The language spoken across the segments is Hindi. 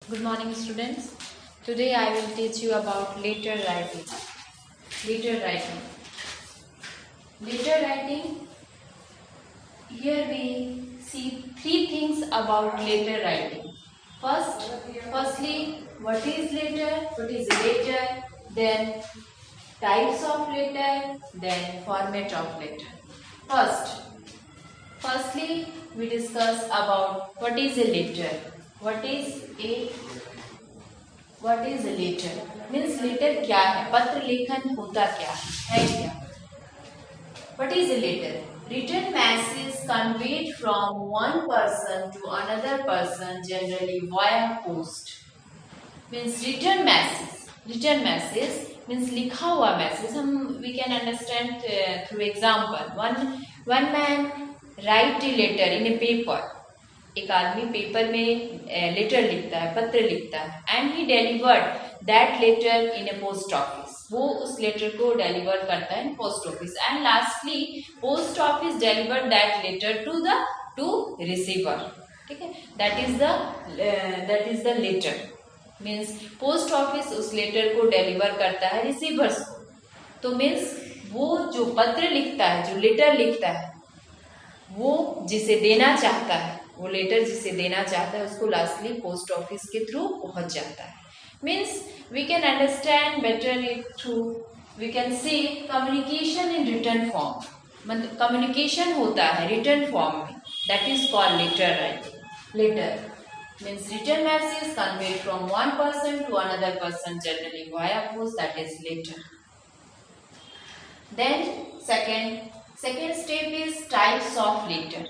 Good morning, students. Today I will teach you about letter writing. Letter writing. Letter writing. Here we see three things about letter writing. Firstly, what is letter? What is letter? Then types of letter. Then format of letter. Firstly, we discuss about what is a letter. What is a letter means letter क्या है, पत्र लेखन होता क्या है क्या. What is a letter? Written message conveyed from one person to another person, generally via post. Means written message means लिखा हुआ मैसेज. हम we can understand through example. One man write a letter in a paper. एक आदमी पेपर में लेटर लिखता है, पत्र लिखता है. And he delivered that letter in a post office. वो उस लेटर को डिलीवर करता है in post office. And lastly post office delivered that letter to receiver. ठीक है, that is the letter. Means post office उस लेटर को डिलीवर करता है रिसीवर्स को. तो मीन्स वो जो पत्र लिखता है, जो लेटर लिखता है, वो जिसे देना चाहता है, वो लेटर जिसे देना चाहता है उसको लास्टली पोस्ट ऑफिस के थ्रू पहुंच जाता है. Means we can understand better it through we can say communication in written form. मतलब कम्युनिकेशन होता है रिटर्न फॉर्म में, that is called letter writing. Letter means written message conveyed from one person to another person, generally via post, that is letter. Then second step is types of letter.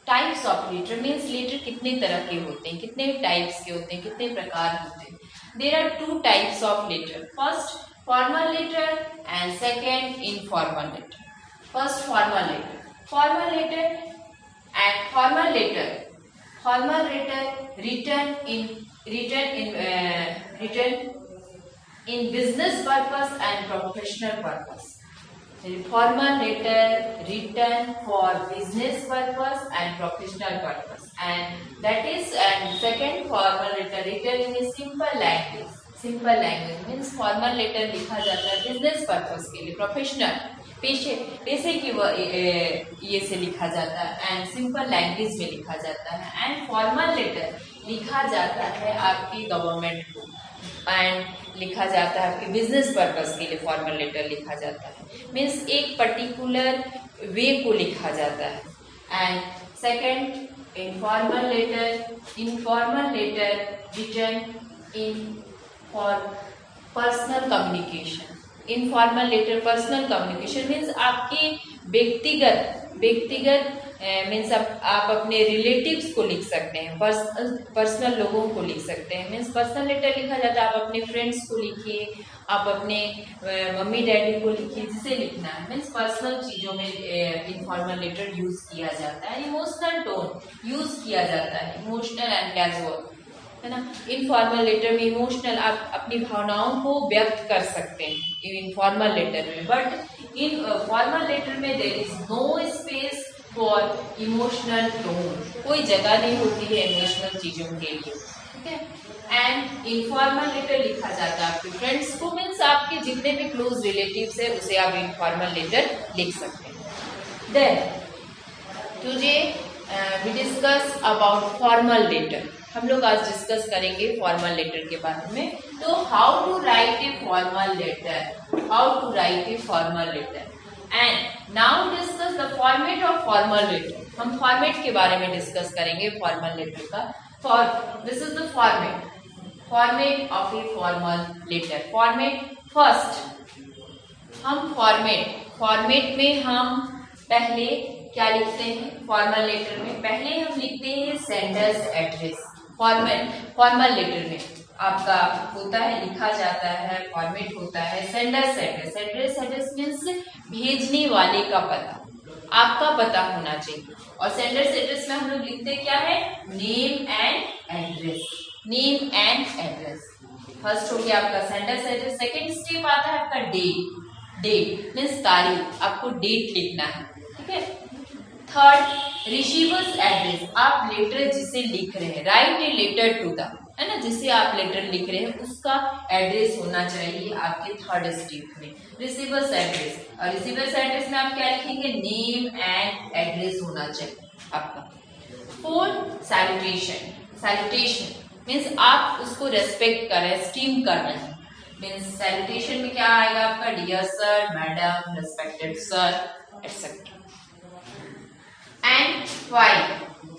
Types of letter means letter कितने तरह के होते हैं, कितने टाइप्स के होते हैं, कितने प्रकार होते हैं. There are two types of letter. First formal letter and second informal letter. First formal letter. Formal letter written in business purpose and professional purpose. Formal letter written for business purpose and professional purpose, and second formal letter written in a simple language. Simple language means formal letter लिखा जाता है business purpose के लिए, professional पैसे की ये से लिखा जाता है, and simple language में लिखा जाता है. and formal letter लिखा जाता है आपकी गवर्नमेंट को, एंड लिखा जाता है आपके बिजनेस पर्पस के लिए. फॉर्मल लेटर लिखा जाता है मीन्स एक पर्टिकुलर वे को लिखा जाता है. And second informal letter written in for personal communication. Informal letter personal communication means आपके व्यक्तिगत मीन्स आप अपने रिलेटिव्स को लिख सकते हैं, पर्सनल लोगों को लिख सकते हैं. मीन्स पर्सनल लेटर लिखा जाता है, आप अपने फ्रेंड्स को लिखिए, आप अपने मम्मी डैडी को लिखिए, जिसे लिखना है. मीन्स पर्सनल चीज़ों में इनफॉर्मल लेटर यूज किया जाता है. इमोशनल टोन यूज किया जाता है, इमोशनल एंड कैजुअल, है ना. इनफॉर्मल लेटर में इमोशनल आप अपनी भावनाओं को व्यक्त कर सकते हैं इनफॉर्मल लेटर में. बट इन फॉर्मल लेटर में there is no space for emotional tone. कोई जगह नहीं होती है इमोशनल चीजों के लिए. ठीक है. एंड इनफॉर्मल लेटर लिखा जाता है आपके फ्रेंड्स को. मीन्स आपके जितने भी क्लोज रिलेटिव्स है उसे आप इनफॉर्मल लेटर लिख सकते हैं. Then today we discuss about formal letter. हम लोग आज डिस्कस करेंगे फॉर्मल लेटर के बारे में. तो how to write a formal letter, and now discuss the format of formal letter. हम फॉर्मेट के बारे में डिस्कस करेंगे फॉर्मल लेटर का. This is the format of a formal letter. Format first हम फॉर्मेट में हम पहले क्या लिखते हैं. फॉर्मल लेटर में पहले हम लिखते हैं सेंडर्स एड्रेस. फॉर्मल लेटर में आपका होता है, लिखा जाता है, फॉर्मेट होता है सेंडर्स एड्रेस. एड्रेस मीन्स भेजने वाले का पता, आपका पता होना चाहिए. और सेंडर्स एड्रेस में हम लोग लिखते क्या है, नेम एंड एड्रेस. फर्स्ट हो गया आपका सेंडर्स एड्रेस. सेकेंड स्टेप आता है आपका डेट मीन्स तारीख, आपको डेट लिखना है. ठीक है. थर्ड रिसीवर्स एड्रेस, आप लेटर जिसे लिख रहे हैं, write a letter to the है ना, जिसे आप लेटर लिख रहे हैं उसका एड्रेस होना चाहिए आपके थर्ड स्टेप में, रिसीवर्स एड्रेस। और रिसीवर्स एड्रेस में आप क्या लिखेंगे, नेम एंड एड्रेस होना चाहिए आपका। Fourth, salutation. सैल्यूटेशन मीन्स आप उसको रेस्पेक्ट कर रहे हैं, स्टीम कर रहे हैं। मीन्स सैल्यूटेशन में क्या आएगा आपका, dear sir, madam, respected sir, etcetera. And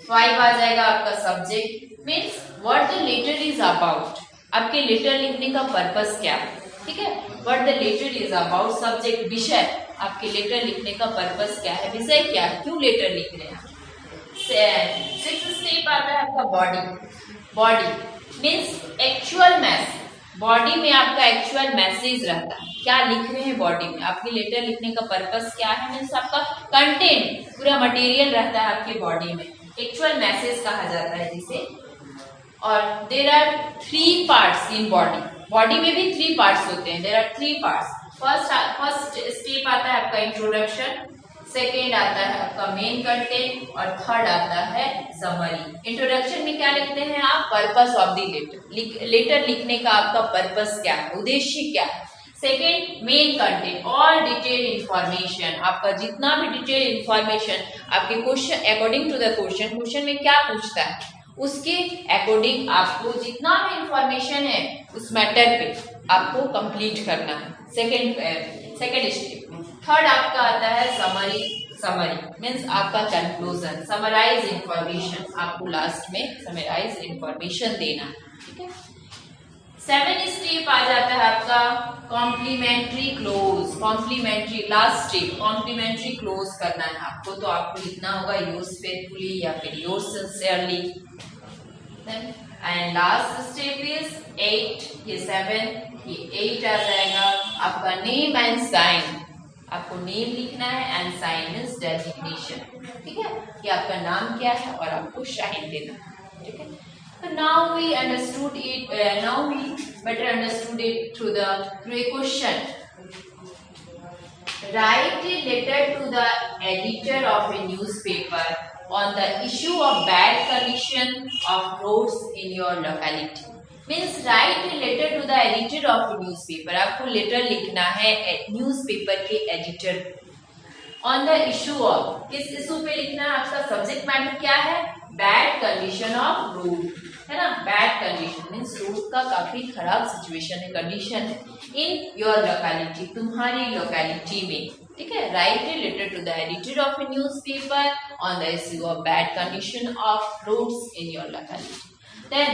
five आ जाएगा आपका subject, means what the letter is about. आपके लेटर लिखने का पर्पस क्या है, ठीक है, what the letter is about. Subject, विषय, आपके लेटर लिखने का पर्पस क्या है, विषय क्या है, क्यों लेटर लिख रहे हैं। सिक्स्थ स्टेप आता है आपका body. Body means actual message. Body में आपका एक्चुअल मैसेज रहता है, क्या लिख रहे हैं बॉडी में, आपके लेटर लिखने का पर्पस क्या है, मीन्स आपका कंटेंट, पूरा मटेरियल रहता है आपके बॉडी में, एक्चुअल मैसेज कहा जाता है जिसे। और there are 3 parts in body. Body में भी 3 पार्ट्स होते हैं, there are 3 parts. First step आता है आपका इंट्रोडक्शन, सेकेंड आता है आपका मेन कंटेंट और थर्ड आता है समरी। इंट्रोडक्शन में क्या लिखते हैं आप, purpose of the letter, letter लिखने का आपका पर्पस क्या है, उद्देश्य क्या है। Second, main content, all detail information, आपका जितना भी डिटेल इंफॉर्मेशन आपके question, according to the question में क्या पूछता है उसके अकॉर्डिंग आपको जितना भी इंफॉर्मेशन है उस मैटर पे आपको कंप्लीट करना है, सेकेंड स्टेप। थर्ड आपका आता है समरी। समरी मीन्स आपका कंक्लूजन, समराइज इंफॉर्मेशन, आपको लास्ट में समराइज इंफॉर्मेशन देना, ठीक है। 7 स्टेप आ जाता है आपका complimentary close. Complimentary last step, complimentary close करना है आपको, तो आपको लिखना होगा योर्स फेथफुली या फिर yours sincerely. And last step is 8, ये 7, ये 8 आ जाएगा आपका नेम एंड साइन। आपको नेम लिखना है एंड साइन मीन्स डेजिग्नेशन, ठीक है, कि आपका नाम क्या है और आपको साइन देना है, ठीक है। So now we understood it. Now we better understood it through a question. Write a letter to the editor of a newspaper on the issue of bad condition of roads in your locality. Means write a letter to the editor of a newspaper. आपको लेटर लिखना है न्यूज़पेपर के editor on the issue of, किस इशू पे लिखना है, आपका सब्जेक्ट मैटर क्या है, बैड कंडीशन ऑफ रोड, है ना। बैड कंडीशन मीन्स रोड का काफी खराब सिचुएशन है, कंडीशन है इन योर लोकेलिटी, तुम्हारी लोकेलिटी में, ठीक है। Write a letter to the editor of a newspaper on the issue of bad condition of roads in your locality. Then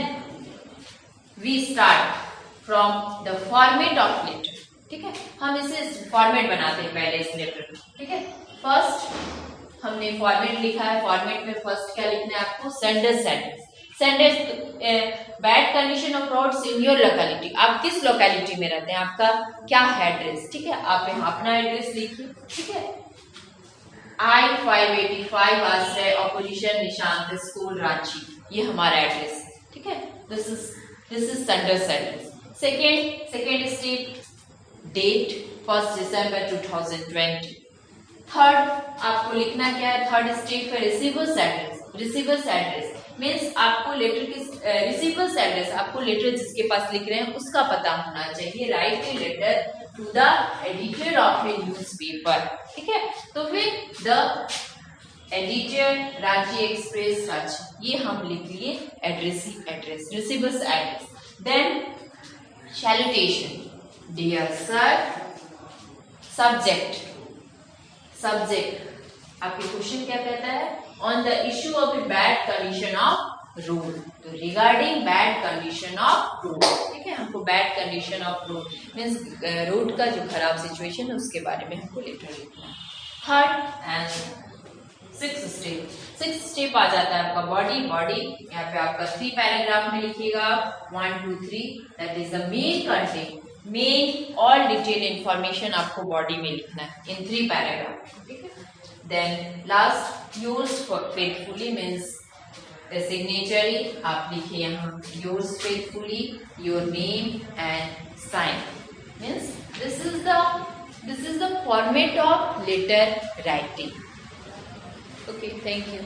we start from the format of letter, ठीक है। हम इसे फॉर्मेट बनाते हैं पहले इस लेटर, ठीक है। फर्स्ट हमने फॉर्मेट लिखा है, फॉर्मेट में फर्स्ट क्या लिखना है आपको, sender's address. Sender's, bad condition of roads in your locality, आप किस लोकेलिटी में रहते हैं, आपका क्या है एड्रेस, ठीक है। आप यहाँ अपना एड्रेस लिखिए, ठीक है। I-585 आश्रय ऑपोजिशन निशांत स्कूल रांची, ये हमारा एड्रेस, ठीक है। This is sender's address. Second step, date 1 दिसंबर 2020। थर्ड आपको लिखना क्या है, थर्ड स्टेप पे receiver's address. Receiver's address means आपको लेटर किस, रिसीवर्स एड्रेस, आपको लेटर जिसके पास लिख रहे हैं उसका पता होना चाहिए। Write a letter to the editor of a newspaper, ठीक है। तो फिर the editor Ranchi Express Ranchi, ये हम लिख लिए एड्रेस ही address, receiver's address. Then salutation, dear sir, subject आपके क्वेश्चन क्या कहता है, on the issue of a bad condition of road, तो regarding bad condition of road, ठीक है। हमको bad condition of road means road का जो खराब सिचुएशन है उसके बारे में हमको लेटर लिखना है। थर्ड एंड सिक्स्थ स्टेप आ जाता है आपका बॉडी। यहाँ पे आपका 3 पैराग्राफ में लिखिएगा 1 2 3, that is the main content, main all detail information आपको बॉडी में लिखना है इन 3 पैराग्राफ, ठीक है। Then last yours faithfully means signature, आप लिखिए यहाँ yours faithfully, your name and sign means this is the format of letter writing. Okay, thank you.